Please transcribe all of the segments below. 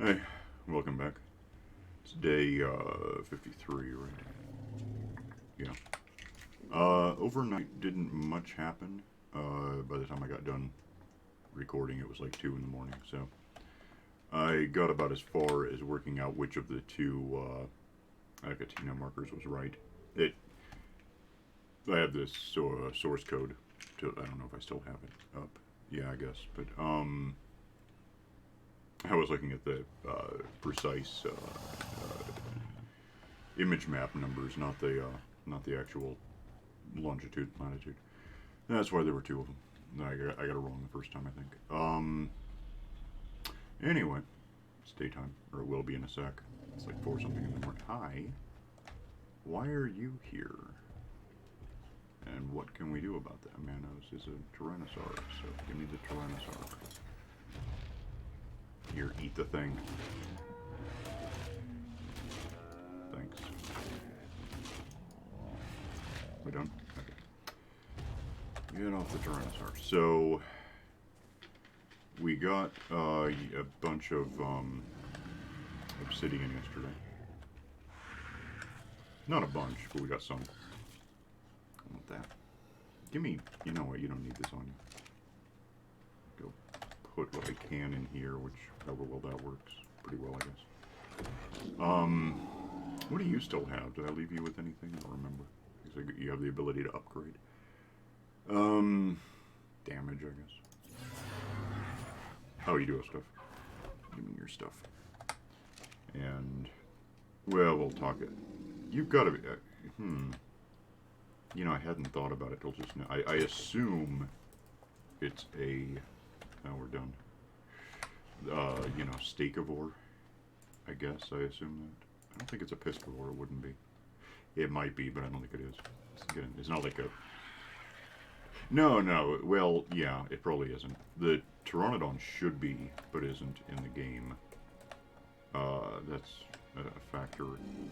Hey, welcome back. It's day 53, right? Yeah. Overnight didn't much happen. By the time I got done recording, it was like 2 in the morning, so I got about as far as working out which of the two Acatina markers was right. I have this source code. I don't know if I still have it up. Yeah, I guess. But, I was looking at the precise image map numbers, not the actual longitude, latitude. That's why there were two of them. I got it wrong the first time, I think. Anyway, it's daytime, or it will be in a sec. It's like 4 something in the morning. Hi. Why are you here? And what can we do about that? Manos is a Tyrannosaurus, so give me the Tyrannosaurus. Here, eat the thing. Thanks. We done? Okay. Get off the Tyrannosaurus. So, we got a bunch of obsidian yesterday. Not a bunch, but we got some. I want that. Give me, you know what, you don't need this on you. Go put what I can in here, which, however well that works. Pretty well, I guess. What do you still have? Did I leave you with anything? I don't remember. Because you have the ability to upgrade. Damage, I guess. Oh, you do have stuff. Give me your stuff. And, well, we'll talk it. You've got to be, You know, I hadn't thought about it till just now. I assume it's a, now we're done. You know, steakivore, I guess, I assume that. I don't think it's a piscivore, it wouldn't be. It might be, but I don't think it is. It's not like a... No, well, yeah, it probably isn't. The Pteranodon should be, but isn't in the game. That's a factor.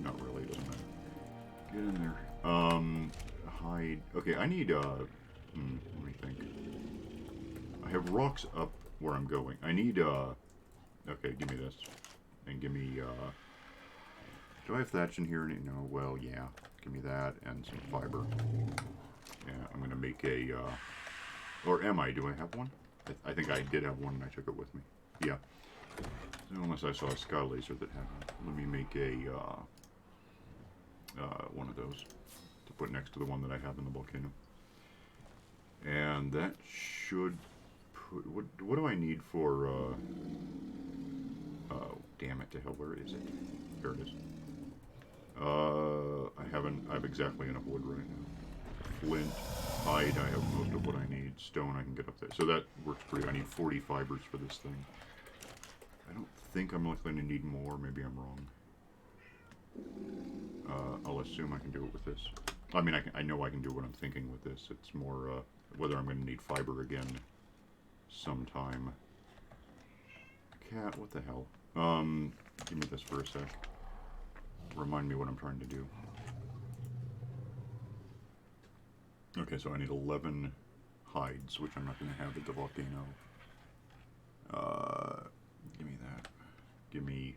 Not really, it doesn't matter. Get in there. Hide. Okay, I need, let me think. I have rocks up where I'm going. I need, okay, give me this. And give me, do I have thatch in here? No, well, yeah. Give me that and some fiber. Yeah, I'm gonna make a, or am I? Do I have one? I think I did have one and I took it with me. Yeah. So unless I saw a sky laser that had one. Let me make a, one of those to put next to the one that I have in the volcano. And that should put, what do I need for, oh, damn it to hell, where is it? There it is. I have exactly enough wood right now. Flint, hide, I have most of what I need. Stone, I can get up there. So that works pretty. I need 40 fibers for this thing. I don't think I'm likely to need more. Maybe I'm wrong. I'll assume I can do it with this. I mean, I know I can do what I'm thinking with this. It's more whether I'm going to need fiber again sometime. Cat, what the hell? Give me this for a sec. Remind me what I'm trying to do. Okay, so I need 11 hides, which I'm not going to have at the volcano. Give me that. Give me...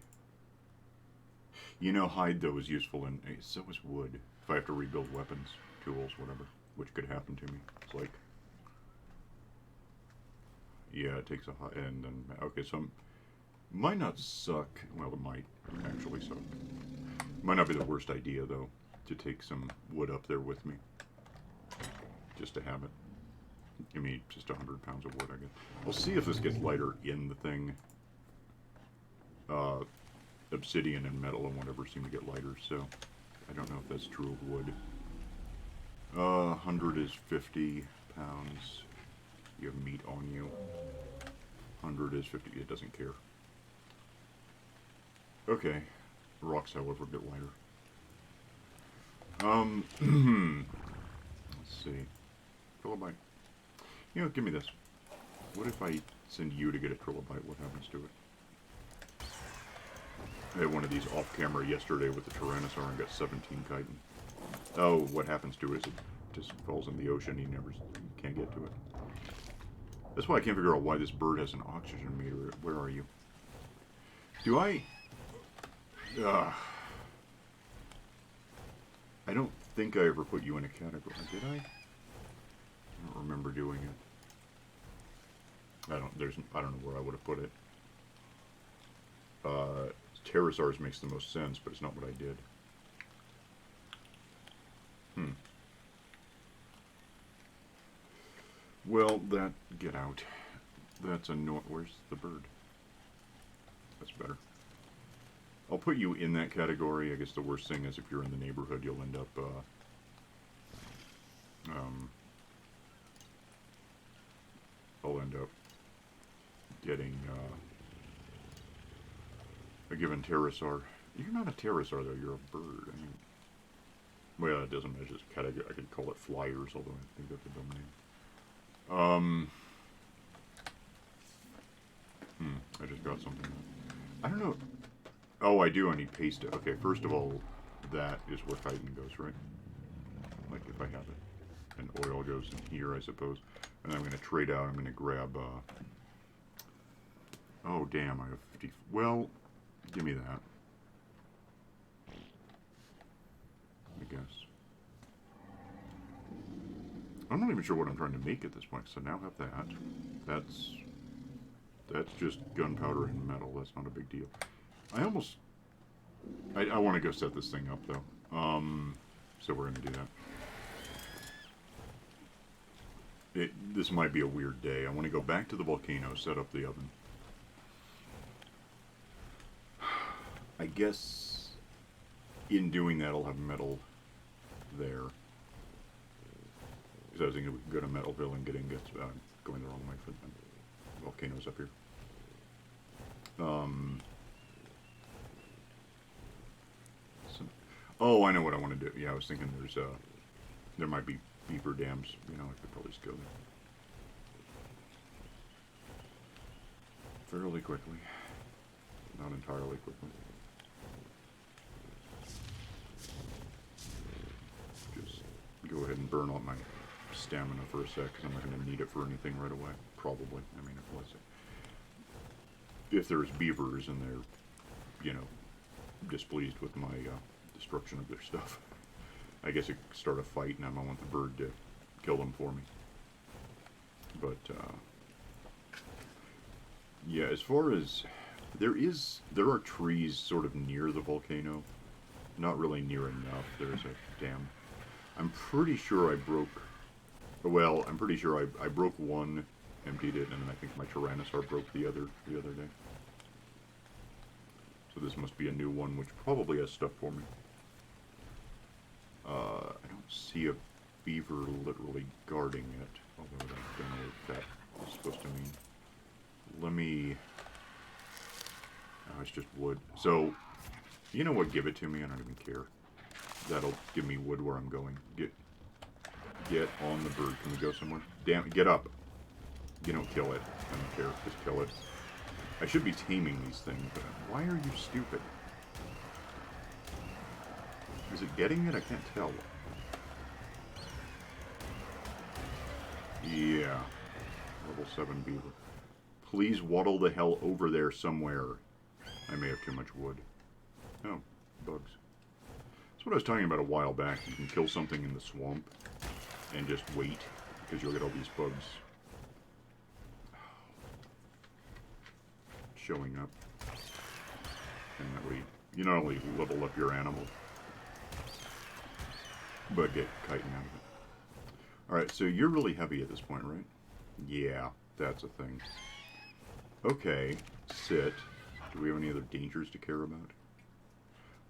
You know, hide, though, is useful, and so is wood. If I have to rebuild weapons, tools, whatever, which could happen to me. It's like... Yeah, it takes a hide, and then... Okay, so might not suck. Well, it might actually suck. Might not be the worst idea, though, to take some wood up there with me. Just to have it. Give me just 100 pounds of wood, I guess. We'll see if this gets lighter in the thing. Obsidian and metal and whatever seem to get lighter, so I don't know if that's true of wood. 100 is 50 pounds. You have meat on you. 100 is 50. It doesn't care. Okay. Rocks, however, get lighter. Let's see. Trilobite. You know, give me this. What if I send you to get a trilobite? What happens to it? I had one of these off camera yesterday with the Tyrannosaur and got 17 chitin. Oh, what happens to it is it just falls in the ocean. You can't get to it. That's why I can't figure out why this bird has an oxygen meter. Where are you? Do I? I don't think I ever put you in a category. Did I? I don't remember doing it. I don't know where I would have put it. Pterosaurs makes the most sense, but it's not what I did. Well, get out. That's annoying. Where's the bird? That's better. I'll put you in that category. I guess the worst thing is if you're in the neighborhood, you'll end up, I'll end up getting, a given pterosaur. You're not a pterosaur, though. You're a bird. I mean, well, it doesn't measure as a category. I could call it flyers, although I think that's a dumb name. I just got something. I don't know. Oh, I do. I need paste. Okay, first of all, that is where chitin goes, right? Like if I have it. And oil goes in here, I suppose. And I'm going to trade out. I'm going to grab, oh, damn. I have 50. Well, give me that. I guess. I'm not even sure what I'm trying to make at this point, so now I have that. That's just gunpowder and metal. That's not a big deal. I want to go set this thing up, though. So we're going to do that. This might be a weird day. I want to go back to the volcano, set up the oven. I guess in doing that, I'll have metal there. Because I was thinking we could go to Metalville and get ingots. Going the wrong way for the volcanoes up here. Oh, I know what I want to do. Yeah, I was thinking there might be beaver dams. You know, I could probably just go there fairly quickly. Not entirely quickly. Just go ahead and burn all my stamina for a sec, because I'm not going to need it for anything right away. Probably. I mean, if there's beavers and they're, you know, displeased with my destruction of their stuff, I guess it could start a fight, and I might want the bird to kill them for me. But yeah, as far as there are trees sort of near the volcano, not really near enough. There's a dam. I'm pretty sure I broke. Well, I'm pretty sure I broke one, emptied it, and then I think my Tyrannosaur broke the other day. So this must be a new one, which probably has stuff for me. I don't see a beaver literally guarding it, although I don't know what that is supposed to mean. Let me... Oh, it's just wood. So, you know what? Give it to me. I don't even care. That'll give me wood where I'm going. Get on the bird. Can we go somewhere? Damn it, get up. You don't kill it. I don't care. Just kill it. I should be taming these things, but why are you stupid? Is it getting it? I can't tell. Yeah. Level 7 beaver. Please waddle the hell over there somewhere. I may have too much wood. Oh, bugs. That's what I was talking about a while back. You can kill something in the swamp and just wait, because you'll get all these bugs showing up. And that way, you not only level up your animal, but get chitin out of it. Alright, so you're really heavy at this point, right? Yeah, that's a thing. Okay, sit. Do we have any other dangers to care about?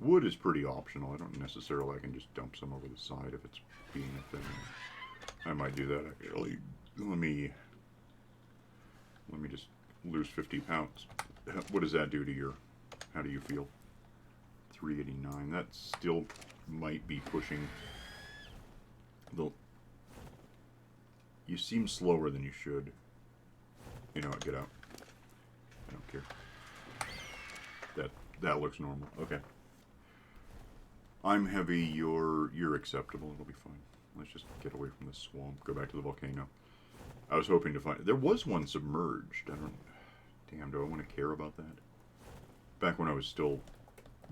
Wood is pretty optional. I don't necessarily, I can just dump some over the side if it's being a thing. I might do that actually. Let me just lose 50 pounds. What does that do to your, how do you feel? 389. That still might be pushing the, you seem slower than you should. You know what, get out. I don't care. That looks normal. Okay. I'm heavy, you're acceptable, it'll be fine. Let's just get away from this swamp, go back to the volcano. I was hoping to find, there was one submerged. I don't, damn, do I want to care about that? back when I was still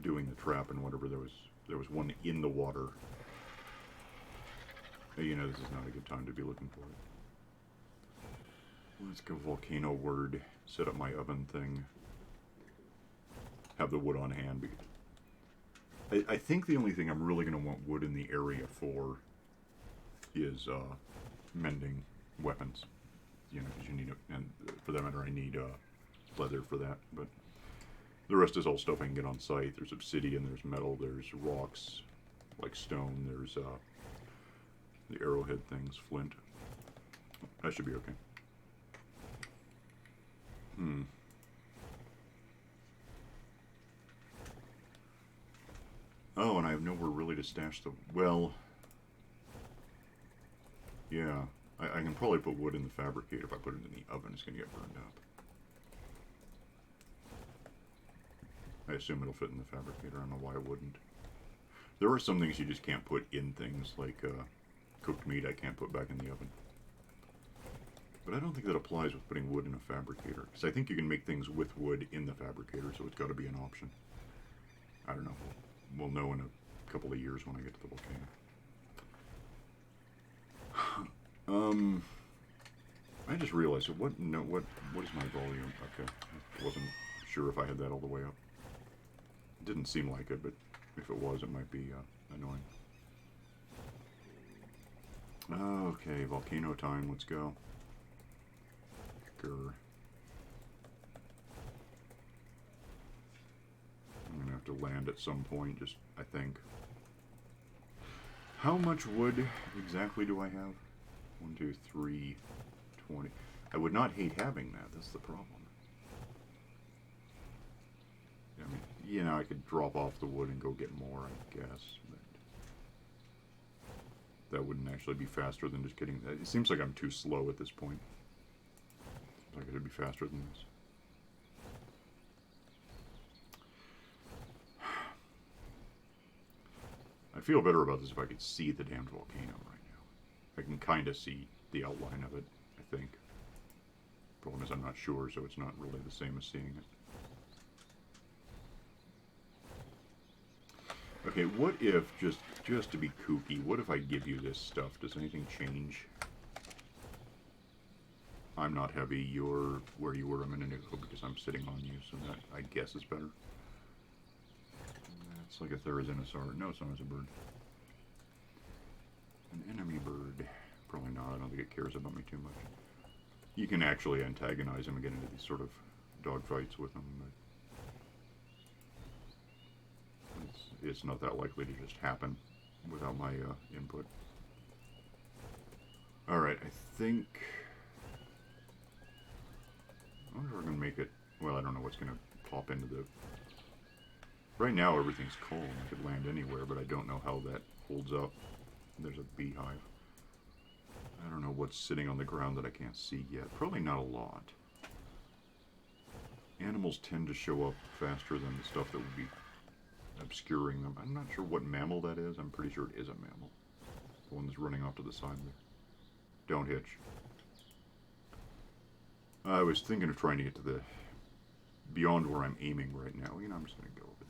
doing the trap and whatever, there was one in the water. You know, this is not a good time to be looking for it. Let's go volcano word. Set up my oven thing. Have the wood on hand. I think the only thing I'm really going to want wood in the area for is mending weapons. You know, because you need it, and for that matter, I need leather for that. But the rest is all stuff I can get on site. There's obsidian, there's metal, there's rocks, like stone, there's the arrowhead things, flint. That should be okay. Oh, and I have nowhere really to stash the... Well... Yeah. I can probably put wood in the fabricator. If I put it in the oven, it's going to get burned up. I assume it'll fit in the fabricator. I don't know why it wouldn't. There are some things you just can't put in things, like cooked meat I can't put back in the oven. But I don't think that applies with putting wood in a fabricator. Because I think you can make things with wood in the fabricator, so it's got to be an option. I don't know. We'll know in a couple of years when I get to the volcano. I just realized, what is my volume? Okay, I wasn't sure if I had that all the way up. It didn't seem like it, but if it was, it might be annoying. Okay, volcano time, let's go. Grr. I'm gonna have to land at some point, just, I think. How much wood exactly do I have? 1, 2, 3, 20. I would not hate having that, that's the problem. I mean, you know, I could drop off the wood and go get more, I guess. But that wouldn't actually be faster than just getting that. It seems like I'm too slow at this point. Seems like it should be faster than this. I feel better about this if I could see the damned volcano right now. I can kind of see the outline of it, I think. Problem is I'm not sure, so it's not really the same as seeing it. Okay, what if, just to be kooky, what if I give you this stuff? Does anything change? I'm not heavy, you're where you were a minute ago because I'm sitting on you, so that, I guess, is better. It's like a Therizinosaur. No, it's not as a bird. An enemy bird. Probably not, I don't think it cares about me too much. You can actually antagonize him and get into these sort of dogfights with him, but it's not that likely to just happen without my input. Alright, I think... I wonder if we're going to make it... Well, I don't know what's going to pop into the... Right now everything's calm. I could land anywhere, but I don't know how that holds up. There's a beehive. I don't know what's sitting on the ground that I can't see yet. Probably not a lot. Animals tend to show up faster than the stuff that would be obscuring them. I'm not sure what mammal that is. I'm pretty sure it is a mammal. The one that's running off to the side there. Don't hitch. I was thinking of trying to get to the... beyond where I'm aiming right now. You know, I'm just going to go over there.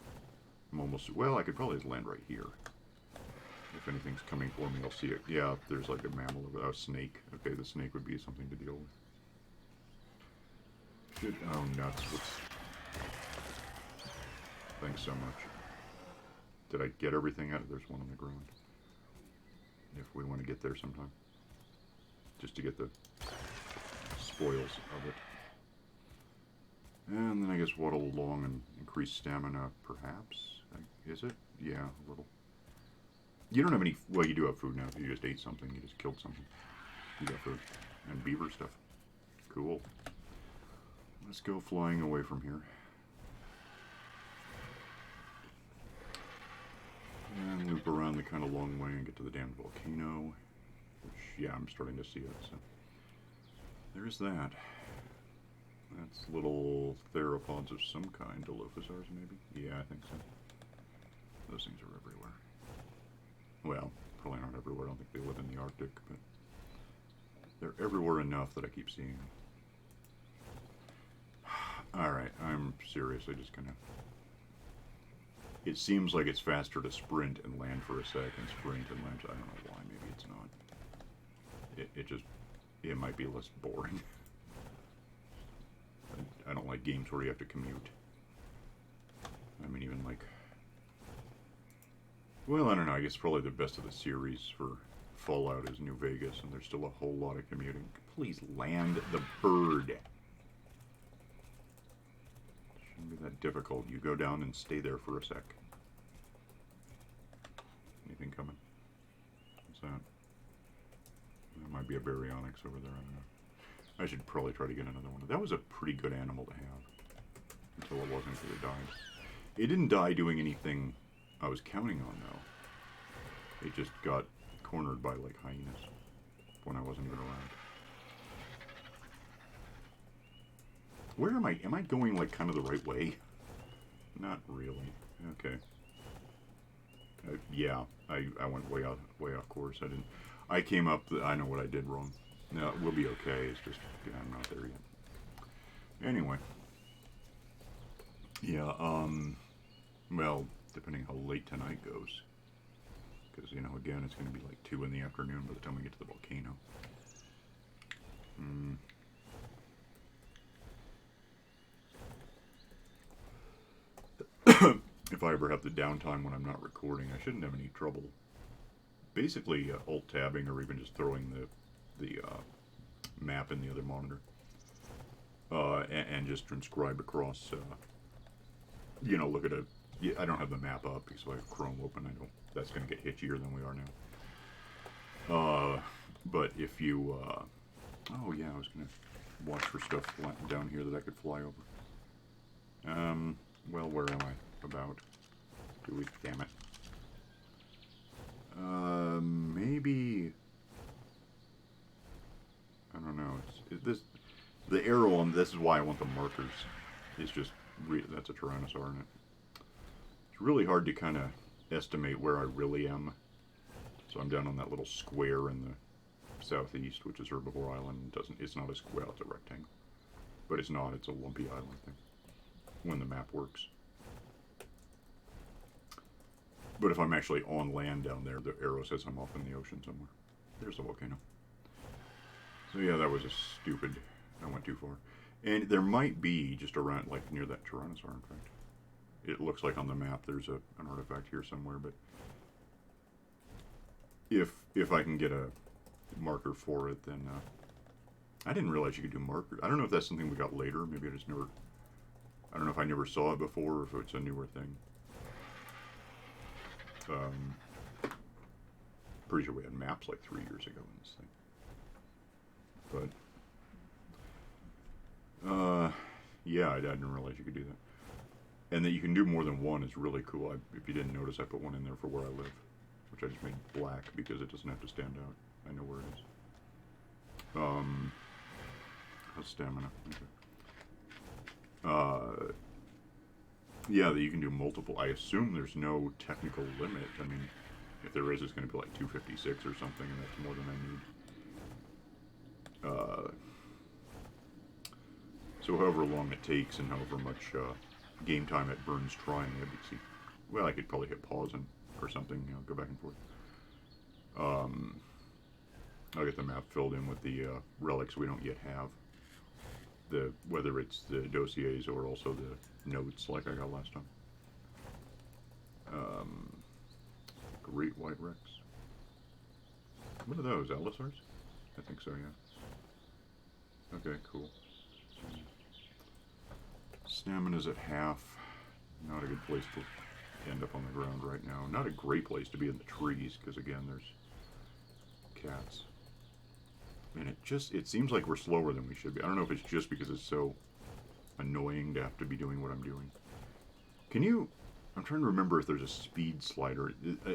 I'm almost... Well, I could probably just land right here. If anything's coming for me, I'll see it. Yeah, there's like a mammal over there. A snake. Okay, the snake would be something to deal with. Should... Oh, nuts. What's... Thanks so much. Did I get everything out? There's one on the ground. If we want to get there sometime. Just to get the spoils of it. And then I guess waddle along and increase stamina, perhaps? Is it? Yeah, a little. You don't have any... Well, you do have food now. You just ate something. You just killed something. You got food. And beaver stuff. Cool. Let's go flying away from here. And loop around the kind of long way and get to the damned volcano. Which, yeah, I'm starting to see it, so... There's that. That's little theropods of some kind. Dilophosaurs, maybe? Yeah, I think so. Those things are everywhere. Well, probably not everywhere. I don't think they live in the Arctic, but... They're everywhere enough that I keep seeing them. Alright, I'm seriously just kind of... It seems like it's faster to sprint and land for a second, sprint and land. I don't know why. Maybe it's not. It just... It might be less boring. I don't like games where you have to commute. I mean, even like... Well, I don't know. I guess probably the best of the series for Fallout is New Vegas, and there's still a whole lot of commuting. Please land the bird. Shouldn't be that difficult. You go down and stay there for a sec. Anything coming? What's that? There might be a baryonyx over there. I don't know. I should probably try to get another one. That was a pretty good animal to have. Until it wasn't, because it died. It didn't die doing anything I was counting on, though. It just got cornered by, like, hyenas when I wasn't even around. Where am I? Am I going, like, kind of the right way? Not really. Okay. Yeah, I went way off course. I came up, I know what I did wrong. No, we'll be okay. It's just, yeah, I'm not there yet. Anyway. Yeah, well, depending how late tonight goes. Because, you know, again, it's going to be like 2 in the afternoon by the time we get to the volcano. If I ever have the downtime when I'm not recording, I shouldn't have any trouble. Basically, alt-tabbing or even just throwing the map in the other monitor. And just transcribe across, you know, look at I don't have the map up because I have Chrome open. I know that's going to get hitchier than we are now. But if you, oh yeah, I was going to watch for stuff down here that I could fly over. Well, where am I? About? Damn it. Maybe... I don't know. The arrow on this is why I want the markers. It's just... that's a Tyrannosaur in it. It's really hard to kind of estimate where I really am. So I'm down on that little square in the southeast, which is Herbivore Island. It's not a square, it's a rectangle. But it's not, it's a lumpy island thing. When the map works. But if I'm actually on land down there, the arrow says I'm off in the ocean somewhere. There's the volcano. So yeah, that was a stupid... I went too far. And there might be, just around, like near that Tyrannosaur, in fact. It looks like on the map there's an artifact here somewhere, but... If I can get a marker for it, then... I didn't realize you could do markers. I don't know if that's something we got later. Maybe I just never... I don't know if I never saw it before or if it's a newer thing. Pretty sure we had maps like 3 years ago in this thing. But, yeah, I didn't realize you could do that. And that you can do more than one is really cool. If you didn't notice, I put one in there for where I live, which I just made black because it doesn't have to stand out. I know where it is. How's stamina? Okay. Yeah, that you can do multiple. I assume there's no technical limit. I mean, if there is, it's going to be like 256 or something, and that's more than I need. So however long it takes and however much game time it burns trying it, see. Well, I could probably hit pause or something, you know, go back and forth. I'll get the map filled in with the relics we don't yet have. Whether it's the dossiers or also the notes like I got last time. Great White Rex. What are those, Allosaurs? I think so, yeah. Okay, cool. Stamina's at half. Not a good place to end up on the ground right now. Not a great place to be in the trees, because again, there's cats. And it seems like we're slower than we should be. I don't know if it's just because it's so annoying to have to be doing what I'm doing. I'm trying to remember if there's a speed slider.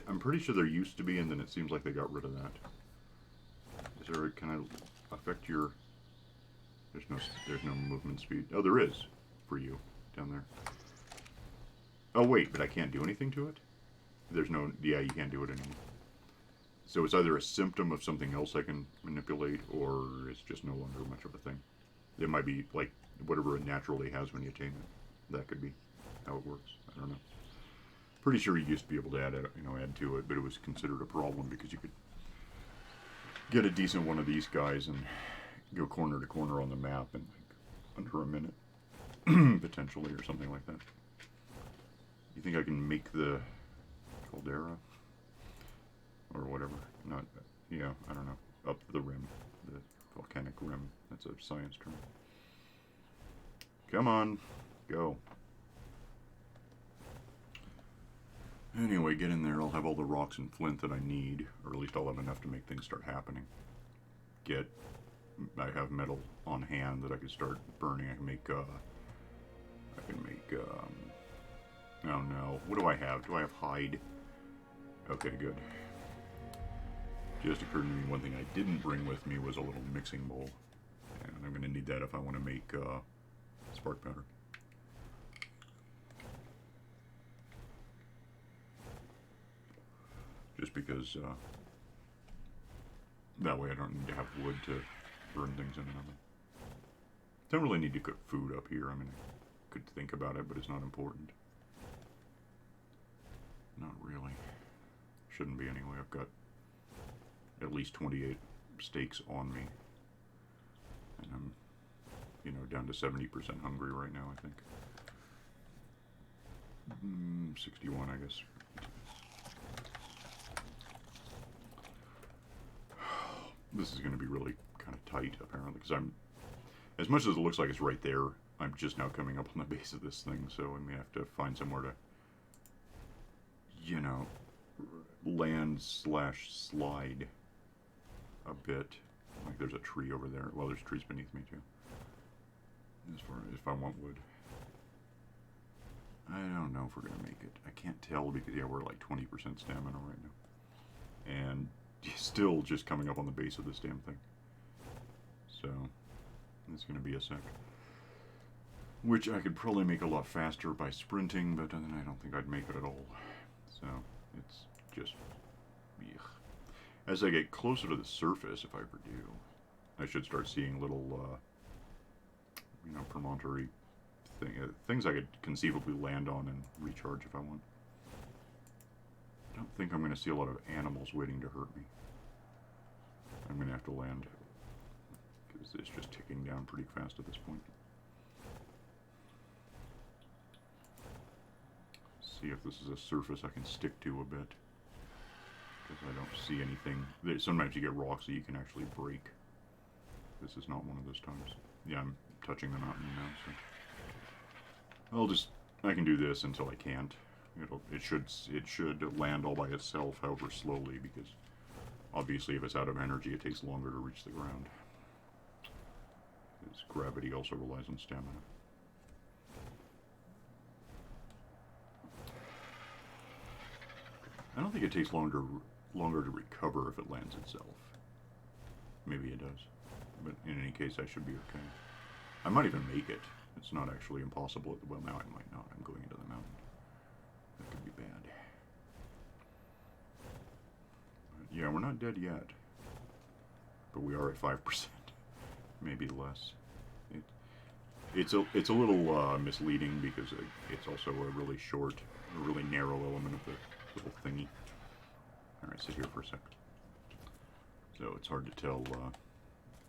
I'm pretty sure there used to be, and then it seems like they got rid of that. Can I affect your... There's no movement speed. Oh, there is for you down there. Oh, wait, but I can't do anything to it? There's no... Yeah, you can't do it anymore. So it's either a symptom of something else I can manipulate, or it's just no longer much of a thing. It might be like whatever it naturally has when you tame it. that could be how it works. I don't know. Pretty sure you used to be able to add to it, but it was considered a problem because you could get a decent one of these guys and go corner to corner on the map in like under a minute, potentially, or something like that. You think I can make the caldera or whatever? Not, yeah, I don't know. Up the rim, the volcanic rim. That's a science term. Come on, go. Anyway, get in there. I'll have all the rocks and flint that I need, or at least I'll have enough to make things start happening. I have metal on hand that I can start burning. I can make, oh no. What do I have? Do I have hide? Okay, good. Just occurred to me one thing I didn't bring with me was a little mixing bowl. And I'm going to need that if I want to make, spark powder. Just because, that way I don't need to have wood to burn things in an oven. Don't really need to cook food up here. I mean, I could think about it, but it's not important. Not really. Shouldn't be anyway. I've got at least 28 steaks on me. And I'm, down to 70% hungry right now, I think. 61, I guess. This is going to be really kind of tight, apparently, because as much as it looks like it's right there, I'm just now coming up on the base of this thing, so I may have to find somewhere to, land/slide a bit. Like there's a tree over there. Well, there's trees beneath me, too. As far as if I want wood. I don't know if we're going to make it. I can't tell because, yeah, we're like 20% stamina right now. And still just coming up on the base of this damn thing. So, it's going to be a sec. Which I could probably make a lot faster by sprinting, but then I don't think I'd make it at all. So, it's just... Ugh. As I get closer to the surface, if I ever do, I should start seeing little, promontory things I could conceivably land on and recharge if I want. I don't think I'm going to see a lot of animals waiting to hurt me. I'm going to have to land, because it's just ticking down pretty fast at this point. See if this is a surface I can stick to a bit, because I don't see anything. Sometimes you get rocks that you can actually break. This is not one of those times. Yeah, I'm touching the mountain now, so I can do this until I can't. It should land all by itself, however slowly, because obviously if it's out of energy, it takes longer to reach the ground. Because gravity also relies on stamina. I don't think it takes longer to recover if it lands itself. Maybe it does, but in any case, I should be okay. I might even make it. It's not actually impossible. Well, now I might not. I'm going into the mountain. That could be bad. But yeah, we're not dead yet. But we are at 5%. Maybe less. It's a little misleading because it's also a really short, a really narrow element of the little thingy. Alright, sit here for a sec. So it's hard to tell.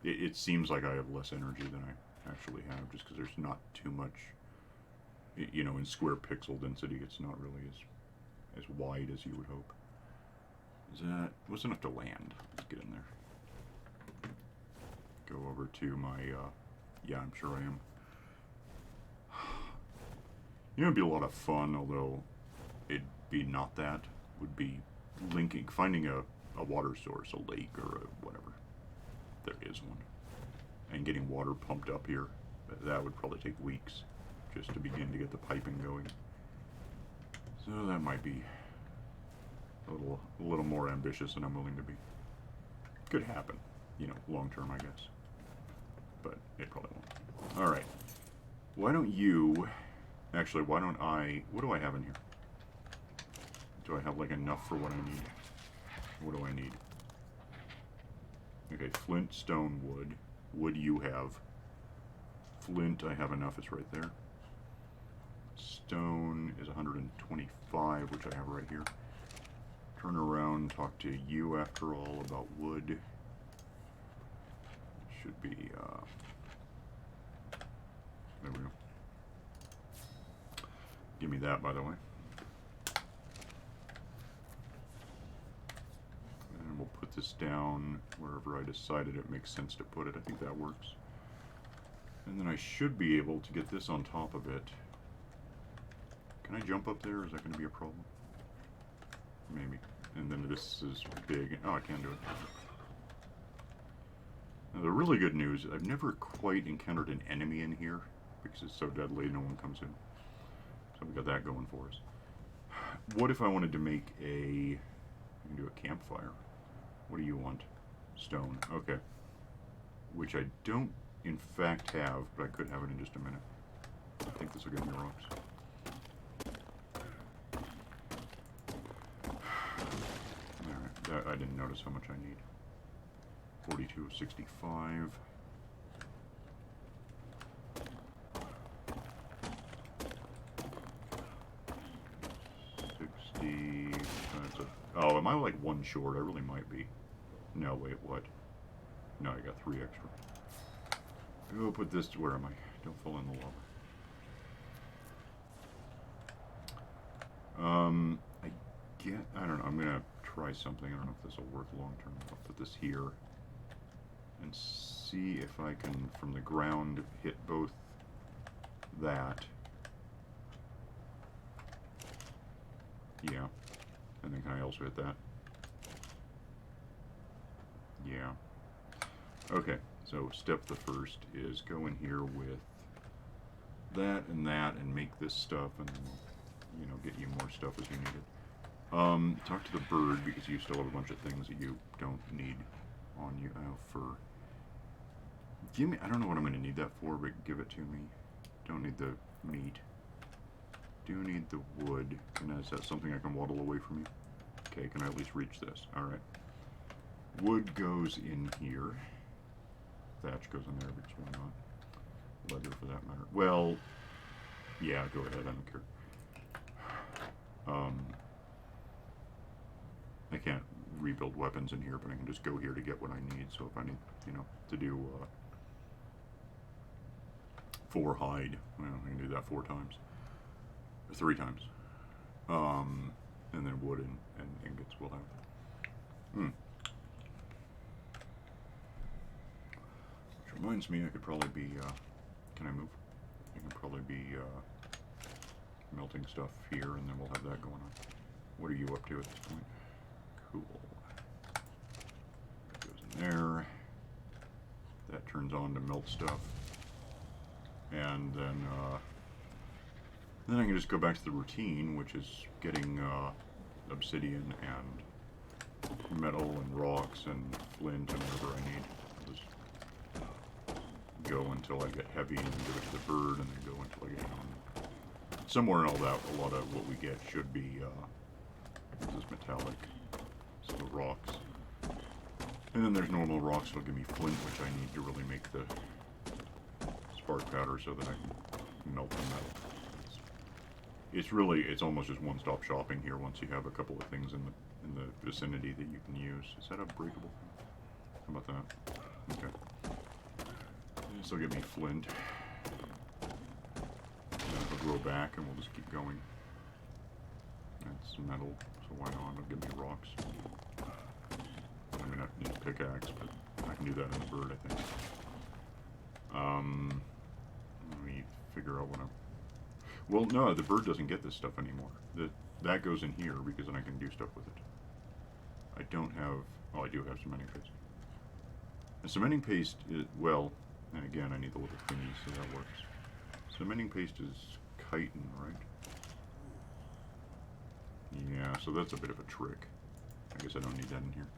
It seems like I have less energy than I actually have, just because there's not too much, in square pixel density, it's not really as wide as you would hope. What's enough to land? Let's get in there. Go over to my, yeah, I'm sure I am. It'd be a lot of fun, although it'd be not that, would be finding a water source, a lake or whatever. There is one. And getting water pumped up here. That would probably take weeks just to begin to get the piping going. So that might be a little more ambitious than I'm willing to be. Could happen, long term, I guess. But it probably won't. Alright. Why don't you... Actually, what do I have in here? Do I have, enough for what I need? What do I need? Okay, flint, stone, wood. Wood you have. Flint, I have enough, it's right there. stone is 125, which I have right here. Turn around, talk to you after all about wood. Should be, there we go. Give me that, by the way. And we'll put this down wherever I decided it makes sense to put it. I think that works. And then I should be able to get this on top of it. Can I jump up there? Is that going to be a problem? Maybe. And then this is big. Oh, I can do it. Now, the really good news, I've never quite encountered an enemy in here because it's so deadly no one comes in. So we got that going for us. What if I wanted to make a... I can do a campfire. What do you want? Stone. Okay. Which I don't, in fact, have, but I could have it in just a minute. I think this will give me rocks. Alright, I didn't notice how much I need. 42 of 65. Oh, am I like one short? I really might be. No, wait, what? No, I got 3 extra. Go put this, where am I? Don't fall in the lava. I don't know, I'm gonna try something. I don't know if this will work long term. I'll put this here and see if I can, from the ground, hit both that. Yeah. And then can I also hit that? Yeah. Okay, so step the first is go in here with that and make this stuff, and then we'll, you know, get you more stuff as you need it. Talk to the bird, because you still have a bunch of things that you don't need on you. Oh, fur. Give me, I don't know what I'm going to need that for, but give it to me. Don't need the meat. Do need the wood. And is that something I can waddle away from you? Okay, can I at least reach this? Alright. Wood goes in here. Thatch goes in there, because why not? Leather for that matter. Well, yeah, go ahead, I don't care. I can't rebuild weapons in here, but I can just go here to get what I need. So if I need, you know, to do 4 hide, well, I can do that 4 times. Or 3 times. And then wood and ingots will have. Which reminds me, I could probably be, can I move? I can probably be melting stuff here, and then we'll have that going on. What are you up to at this point? Cool. That goes in there. That turns on to melt stuff. And then I can just go back to the routine, which is getting obsidian and metal and rocks and flint and whatever I need. I'll just go until I get heavy and then give it to the bird, and then go until I get somewhere in all that. A lot of what we get should be this is metallic, so the rocks. And then there's normal rocks that'll give me flint, which I need to really make the spark powder so that I can melt the metal. It's almost just one-stop shopping here once you have a couple of things in the vicinity that you can use. Is that unbreakable? How about that? Okay. This will give me flint. And it'll grow back, and we'll just keep going. That's metal, so why not? It'll give me rocks. I mean, I need a pickaxe, but I can do that in the bird, I think. Let me figure out what I'm... Well, no, the bird doesn't get this stuff anymore. That goes in here, because then I can do stuff with it. I don't have... Oh, I do have cementing paste. The cementing paste is... Well, and again, I need the little thingies, so that works. Cementing paste is chitin, right? Yeah, so that's a bit of a trick. I guess I don't need that in here.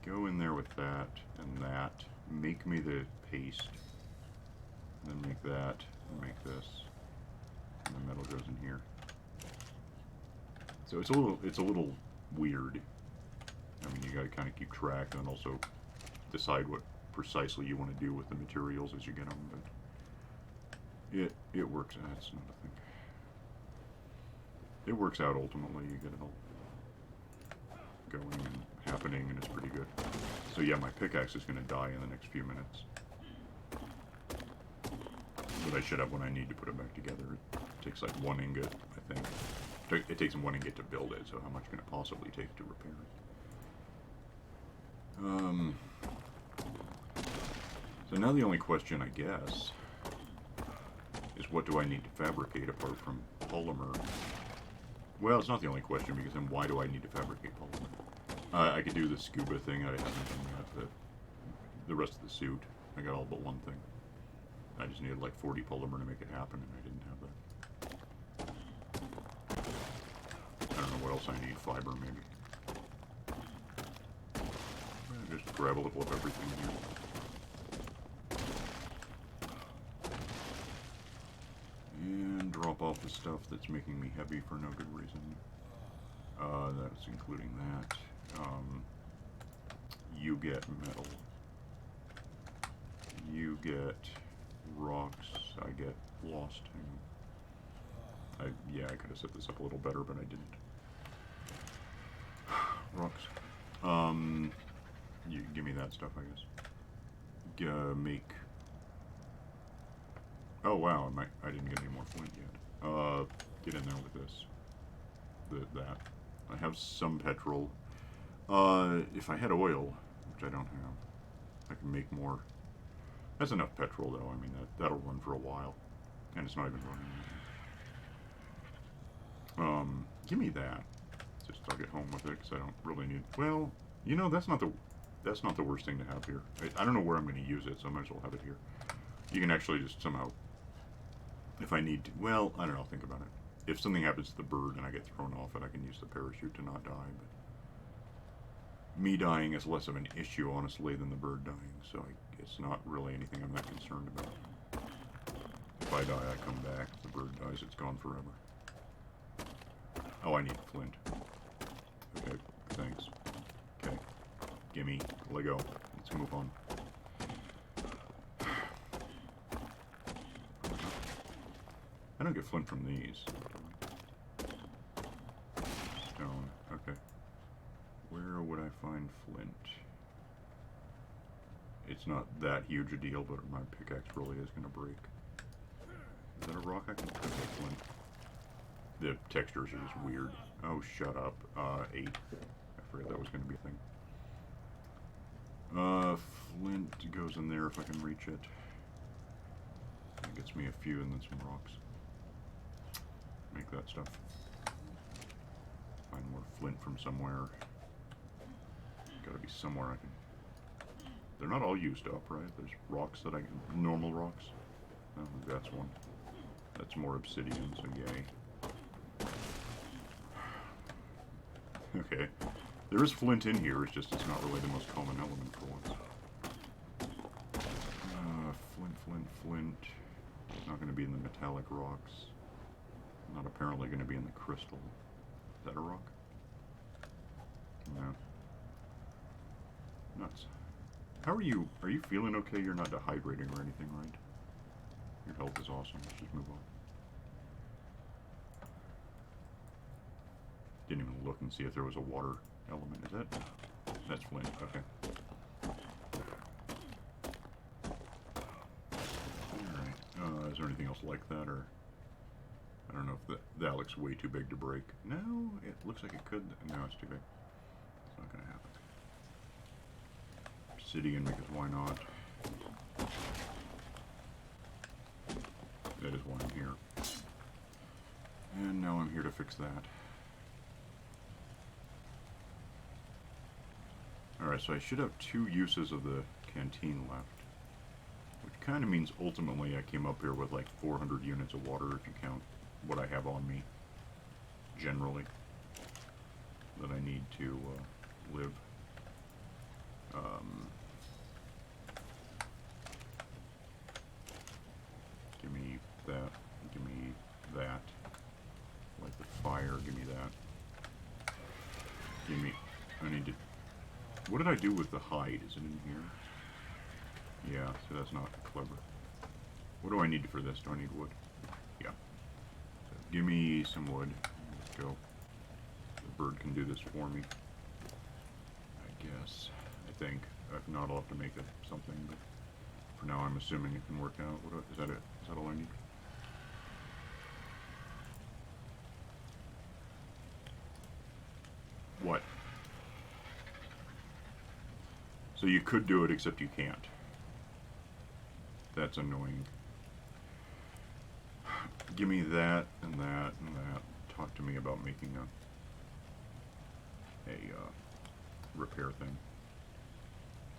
Go in there with that and that. Make me the paste. Then make that. And make this. And the metal goes in here. So it's a little weird. I mean, you gotta kind of keep track and also decide what precisely you want to do with the materials as you get them, but it works. That's not a thing. It works out ultimately. You get it all going and happening, and it's pretty good. So yeah, my pickaxe is going to die in the next few minutes. But I should have when I need to put it back together. It takes like 1 ingot, I think. It takes 1 ingot to build it, so how much can it possibly take to repair it? So now the only question, I guess, is what do I need to fabricate apart from polymer? Well, it's not the only question, because then why do I need to fabricate polymer? I could do the scuba thing. I haven't done yet. The rest of the suit, I got all but one thing. I just needed like 40 polymer to make it happen, and I didn't have that. I don't know what else I need. Fiber, maybe. Just grab a little of everything here. And drop off the stuff that's making me heavy for no good reason. That's including that. You get metal. You get rocks. I get lost. Yeah, I could have set this up a little better, but I didn't. Rocks. You give me that stuff, I guess. Make. Oh wow, I didn't get any more flint yet. Get in there with this. That. I have some petrol. If I had oil, which I don't have, I can make more. That's enough petrol, though. I mean, that'll run for a while, and it's not even running. Give me that. Just I'll get home with it because I don't really need. Well, you know, that's not the worst thing to have here. I don't know where I'm going to use it, so I might as well have it here. You can actually just somehow, if I need to. Well, I don't know. Think about it. If something happens to the bird and I get thrown off it, I can use the parachute to not die. But me dying is less of an issue, honestly, than the bird dying. So it's not really anything I'm that concerned about. If I die, I come back. If the bird dies, it's gone forever. Oh, I need flint. Okay, thanks. Okay, gimme. Lego. Let's move on. I don't get flint from these. Stone. Okay. Where would I find flint? It's not that huge a deal, but my pickaxe really is going to break. Is that a rock I can put with flint? The textures are just weird. Oh, shut up. 8. I forgot that was going to be a thing. Flint goes in there if I can reach it. That gets me a few and then some rocks. Make that stuff. Find more flint from somewhere. Gotta be somewhere I can. They're not all used up, right? There's rocks that I can. Normal rocks. Oh, that's one. That's more obsidian, so yay. Okay. There is flint in here, it's just it's not really the most common element for once. Flint. Not going to be in the metallic rocks. Not apparently going to be in the crystal. Is that a rock? No. Nuts. How are you? Are you feeling okay? You're not dehydrating or anything, right? Your health is awesome. Let's just move on. Didn't even look and see if there was a water element. Is that? That's flint. Okay. Alright. Is there anything else like that, or... I don't know if that looks way too big to break. No, it looks like it could. No, it's too big. It's not going to happen. Obsidian, because why not? That is why I'm here. And now I'm here to fix that. Alright, so I should have 2 uses of the canteen left. Which kind of means ultimately I came up here with like 400 units of water if you count what I have on me, generally, that I need to live. Give me that, give me that, like the fire, give me that. Give me, I need to, what did I do with the hide? Is it in here? Yeah, so that's not clever. What do I need for this? Do I need wood? Yeah. So give me some wood. Let's go. The bird can do this for me. I guess. I think. If not, I'll have to make it something, but for now I'm assuming it can work out. Is that it? Is that all I need? What? So you could do it, except you can't. That's annoying. Give me that and that and that. Talk to me about making a repair thing.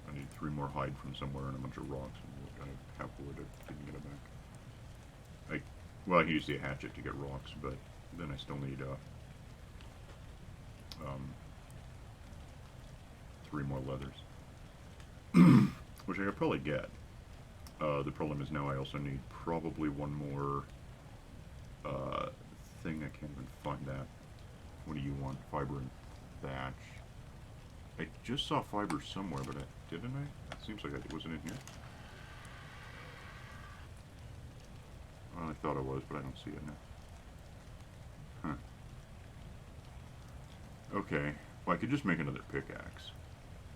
I need 3 more hide from somewhere and a bunch of rocks and wood. I have wood. I didn't get it back. Well, I can use the hatchet to get rocks, but then I still need 3 more leathers, which I could probably get. The problem is now I also need probably 1 more thing. I can't even find that. What do you want? Fiber and thatch. I just saw fiber somewhere, but didn't I? It seems like it wasn't in here. Well, I thought it was, but I don't see it now. Huh. Okay. Well, I could just make another pickaxe,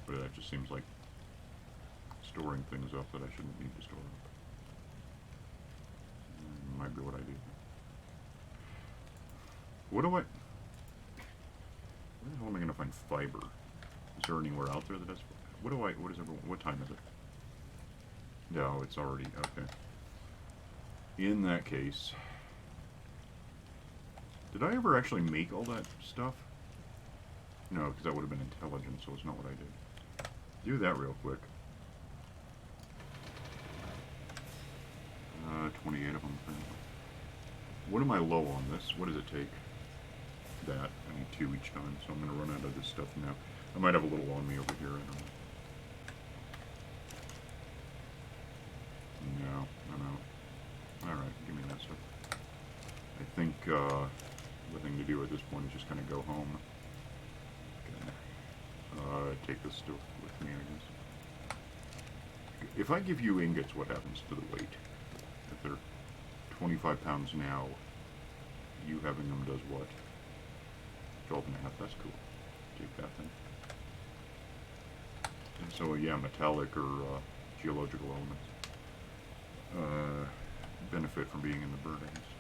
but that just seems like storing things up that I shouldn't need to store up. Might be what I do. Where the hell am I going to find fiber? Is there anywhere out there that does? What time is it? No, it's already, okay. In that case, did I ever actually make all that stuff? No, because that would have been intelligent, so it's not what I did. Do that real quick. 28 of them, apparently. What am I low on this? What does it take? That. I need 2 each time, so I'm going to run out of this stuff now. I might have a little on me over here, I don't know. No, I'm out. Alright, give me that stuff. I think the thing to do at this point is just kind of go home. Take this stuff with me, I guess. If I give you ingots, what happens to the weight? If they're 25 pounds now, you having them does what? 12 and a half, that's cool. Take that then. And so, yeah, metallic or geological elements benefit from being in the bird, I guess.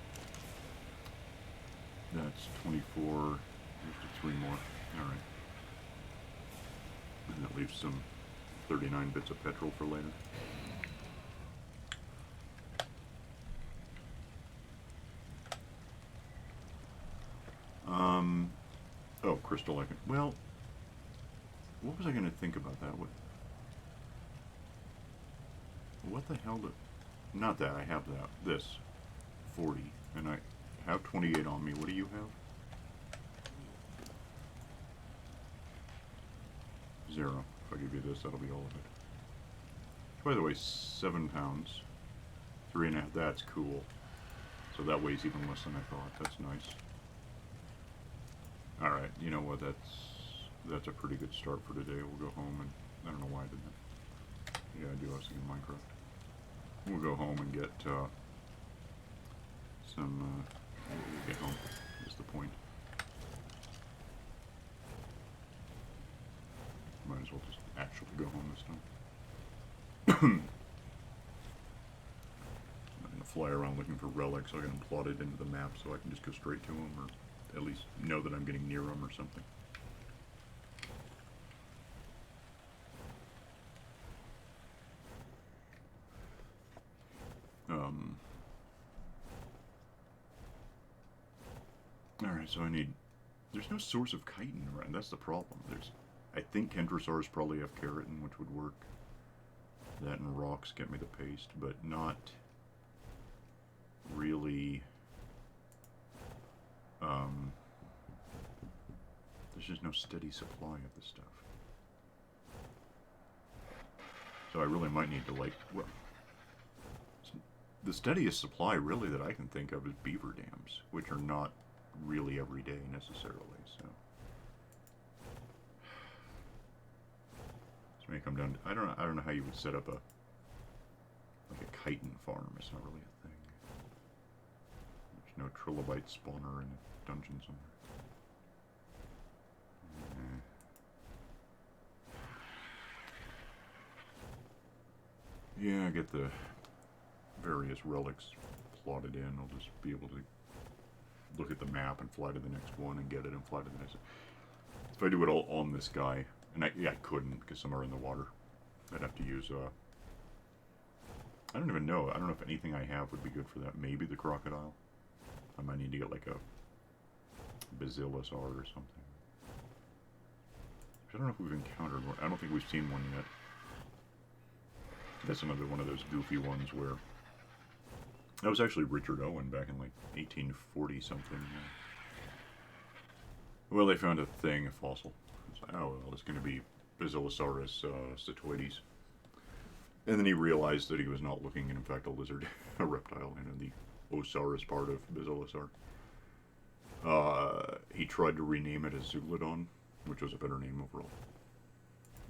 That's 24, there's 3 more, alright. And that leaves some 39 bits of petrol for later. Oh, crystal, well, what was I going to think about that? What the hell not that, I have that, this, 40, and I have 28 on me. What do you have? 0. If I give you this, that'll be all of it. By the way, 7 pounds, 3.5, that's cool. So that weighs even less than I thought, that's nice. Alright, you know what, that's a pretty good start for today. We'll go home and, I don't know why I did that. Yeah, I do have some in Minecraft. We'll go home and get, some, we'll get home, is the point. Might as well just actually go home this time. I'm going to fly around looking for relics, so I can plot it into the map so I can just go straight to them, or at least know that I'm getting near them or something. Alright, so there's no source of chitin around, that's the problem. I think kentrosaurs probably have keratin, which would work. That and rocks get me the paste, but not really. There's just no steady supply of the stuff. So I really might need to, well, the steadiest supply really that I can think of is beaver dams, which are not really every day necessarily, so. This may come down to, I don't know how you would set up like a chitin farm. It's not really a thing. There's no trilobite spawner in a dungeon somewhere. Yeah, I get the various relics plotted in. I'll just be able to look at the map and fly to the next one and get it and fly to the next one. If I do it all on this guy, and I couldn't because some are in the water. I'd have to use, I don't even know. I don't know if anything I have would be good for that. Maybe the crocodile. I might need to get like a basilisar or something. I don't know if we've encountered one. I don't think we've seen one yet. That's another one of those goofy ones where that was actually Richard Owen back in like 1840 something. Well, they found a thing, a fossil. It's like, oh well, it's going to be Basilosaurus setoides. And then he realized that he was not looking at, in fact, a lizard, a reptile, and the Osaurus part of Basilosaur. He tried to rename it as Zoolodon, which was a better name overall.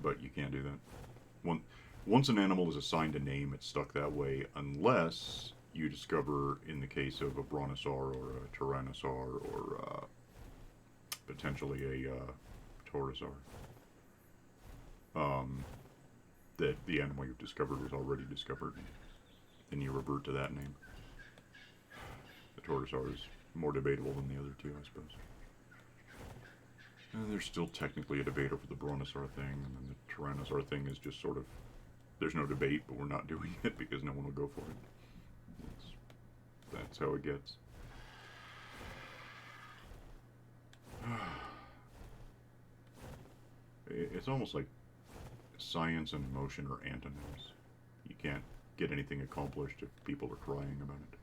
But you can't do that. Once an animal is assigned a name, it's stuck that way, unless you discover, in the case of a brontosaur or a tyrannosaur or potentially a taurosaur, that the animal you've discovered was already discovered, then you revert to that name. The taurosaur is more debatable than the other two, I suppose. And there's still technically a debate over the brontosaur thing, and then the tyrannosaur thing is just sort of, there's no debate, but we're not doing it because no one will go for it. That's how it gets. It's almost like science and emotion are antonyms. You can't get anything accomplished if people are crying about it.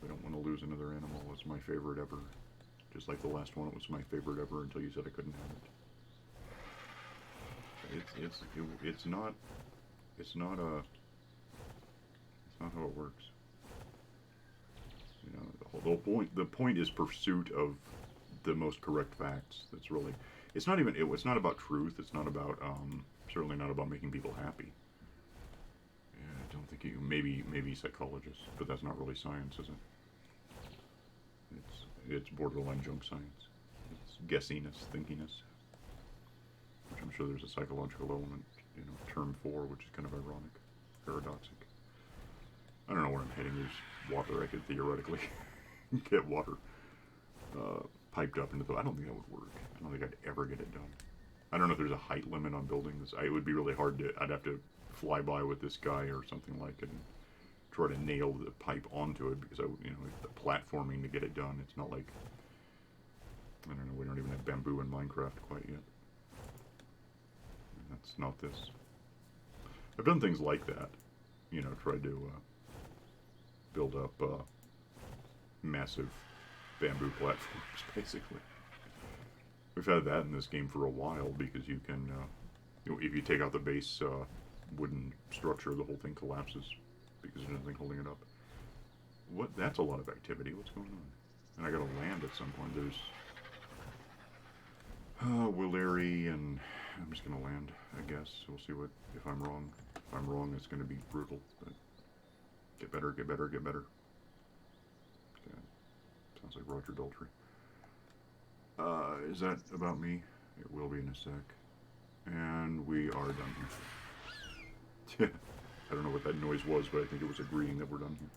I don't want to lose another animal. It's my favorite ever. Just like the last one, it was my favorite ever until you said I couldn't have it. It's not how it works. You know, the point is pursuit of the most correct facts. That's really, it's not about truth. It's not about certainly not about making people happy. Yeah, I don't think maybe psychologists, but that's not really science, is it? It's borderline junk science. It's guessiness, thinkiness, which I'm sure there's a psychological element, term for, which is kind of ironic, paradoxic. I don't know where I'm heading. There's water. I could theoretically get water piped up into the... I don't think that would work. I don't think I'd ever get it done. I don't know if there's a height limit on buildings. It would be really hard to... I'd have to fly by with this guy or something like it and try to nail the pipe onto it because, the platforming to get it done. It's not like... I don't know. We don't even have bamboo in Minecraft quite yet. That's not this. I've done things like that. Tried to build up massive bamboo platforms, basically. We've had that in this game for a while because you can, if you take out the base wooden structure, the whole thing collapses because there's nothing holding it up. That's a lot of activity. What's going on? And I gotta land at some point. There's Willary, and I'm just gonna land, I guess. We'll see if I'm wrong. If I'm wrong, it's gonna be brutal, but get better, get better, get better. Okay. Sounds like Roger Daltrey. Is that about me? It will be in a sec. And we are done here. I don't know what that noise was, but I think it was agreeing that we're done here.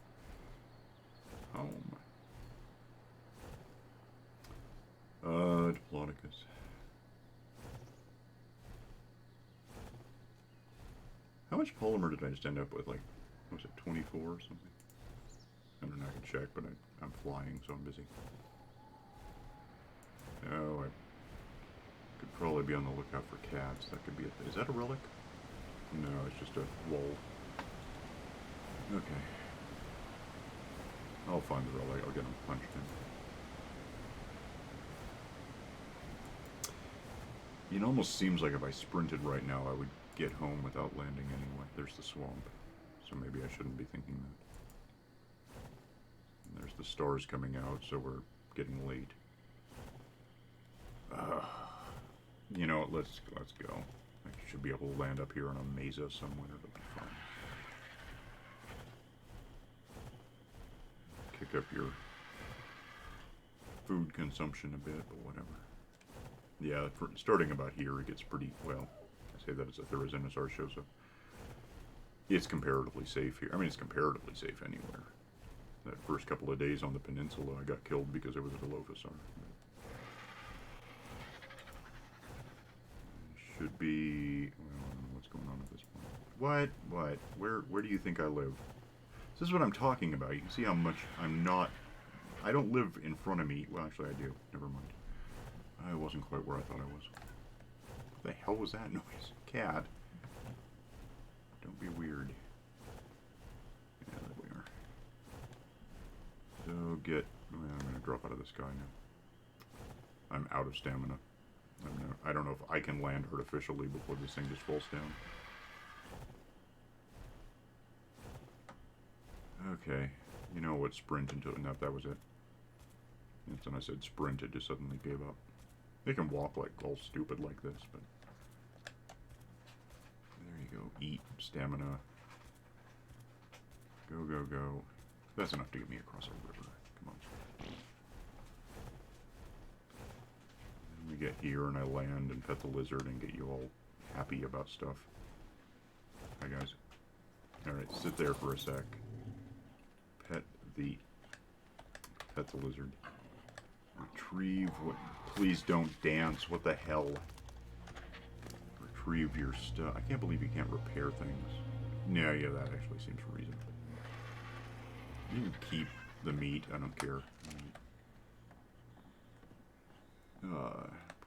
Home. Diplodocus. How much polymer did I just end up with? Like, was it 24 or something? I don't know, I can check, but I'm flying, so I'm busy. Oh, I could probably be on the lookout for cats. That could be it. Is that a relic? No, it's just a wall. Okay. I'll find the relic. I'll get them punched in. It almost seems like if I sprinted right now, I would get home without landing anyway. There's the swamp. So maybe I shouldn't be thinking that. And there's the stars coming out, so we're getting late. Let's go. I should be able to land up here on a mesa somewhere. It'll be fine. jacked up your food consumption a bit, but whatever. Yeah, starting about here, it gets pretty, well, I say that as if the Resinosaur shows up. It's comparatively safe here. I mean, it's comparatively safe anywhere. That first couple of days on the peninsula, I got killed because there was a Dilophosaur. Should be, well, I don't know what's going on at this point. What? Where do you think I live? This is what I'm talking about. You can see how much I'm not, I don't live in front of me. Well, actually I do. Never mind. I wasn't quite where I thought I was. What the hell was that noise? Cat. Don't be weird. Yeah, there we are. So get, well, I'm going to drop out of the sky now. I'm out of stamina. I don't know if I can land artificially before this thing just falls down. Okay, you know what, sprint into it. No, that was it. And then I said sprint, it just suddenly gave up. They can walk like all stupid like this, but... There you go, eat, stamina. Go, go, go. That's enough to get me across a river. Come on. Then we get here and I land and pet the lizard and get you all happy about stuff. Hi guys. Alright, sit there for a sec. Pet the lizard. Retrieve what? Please don't dance. What the hell? Retrieve your stuff. I can't believe you can't repair things. Yeah, that actually seems reasonable. You can keep the meat. I don't care.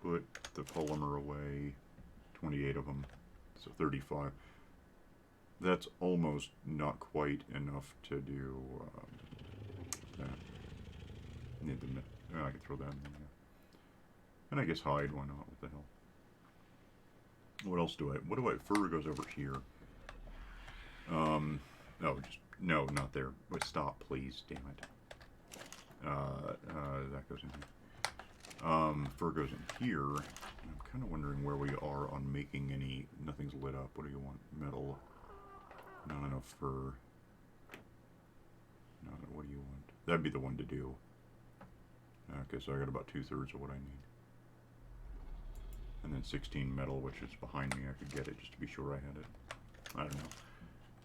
Put the polymer away. 28 of them. So 35. That's almost not quite enough to do that. Need the I can throw that in there. And I guess hide, why not? What the hell? What else do I... What do I... Fur goes over here. No, just... No, not there. Wait, stop, please. Damn it. That goes in here. Fur goes in here. I'm kind of wondering where we are on making any... Nothing's lit up. What do you want? Metal. Not enough fur. What do you want? That'd be the one to do. Okay, so I got about 2/3 of what I need. And then 16 metal, which is behind me. I could get it just to be sure I had it. I don't know.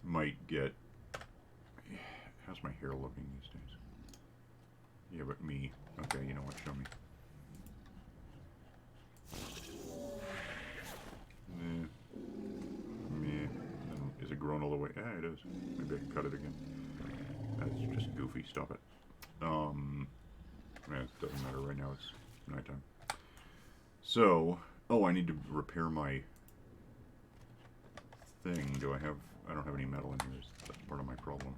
Might get... How's my hair looking these days? Yeah, but me. Okay, you know what? Show me. Meh. Is it grown all the way? Yeah, it is. Maybe I can cut it again. That's just goofy. Stop it. It doesn't matter right now. It's nighttime. So, oh, I need to repair my thing. Do I have... I don't have any metal in here. That's part of my problem.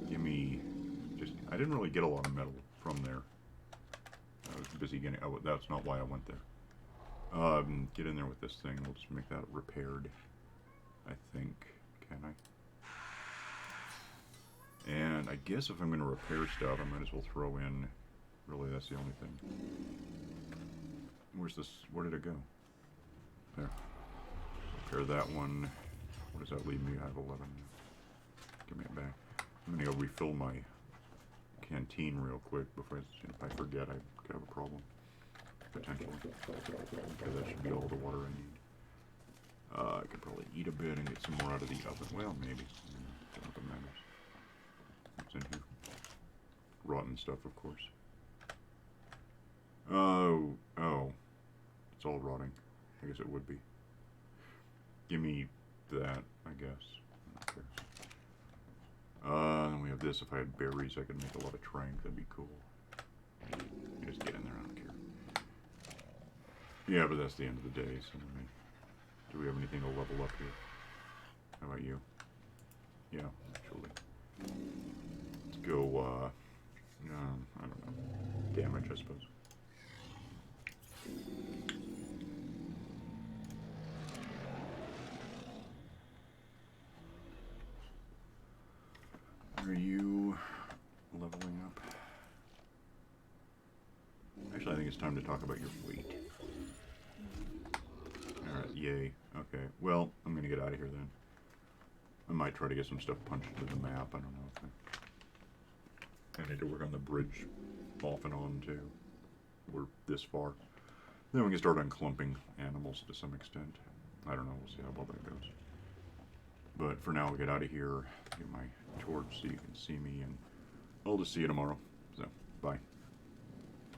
Give me... just... I didn't really get a lot of metal from there. I was busy getting... Oh, that's not why I went there. Get in there with this thing. We'll just make that repaired. I think. Can I? And I guess if I'm going to repair stuff, I might as well throw in... Really, that's the only thing. Where's this? Where did it go? There. Repair that one. What does that leave me? I have 11. Give me it back. I'm going to go refill my canteen real quick before if I forget I could have a problem. Potentially. Okay, that should be all the water I need. I could probably eat a bit and get some more out of the oven. Well, maybe. Don't know if it matters. What's in here? Rotten stuff, of course. Oh. It's all rotting. I guess it would be. Give me that, I guess. I don't care. Then we have this. If I had berries, I could make a lot of trank. That'd be cool. You just get in there, I don't care. Yeah, but that's the end of the day, so do we have anything to level up here? How about you? Yeah, actually. Let's go, I don't know. Damage, I suppose. Are you leveling up? Actually, I think it's time to talk about your fleet. Alright, yay. Okay, well, I'm gonna get out of here then. I might try to get some stuff punched into the map, I don't know. I need to work on the bridge off and on too. We're this far. Then we can start unclumping animals to some extent. I don't know, we'll see how well that goes. But for now, I'll get out of here, get my torch so you can see me, and I'll just see you tomorrow. So, bye.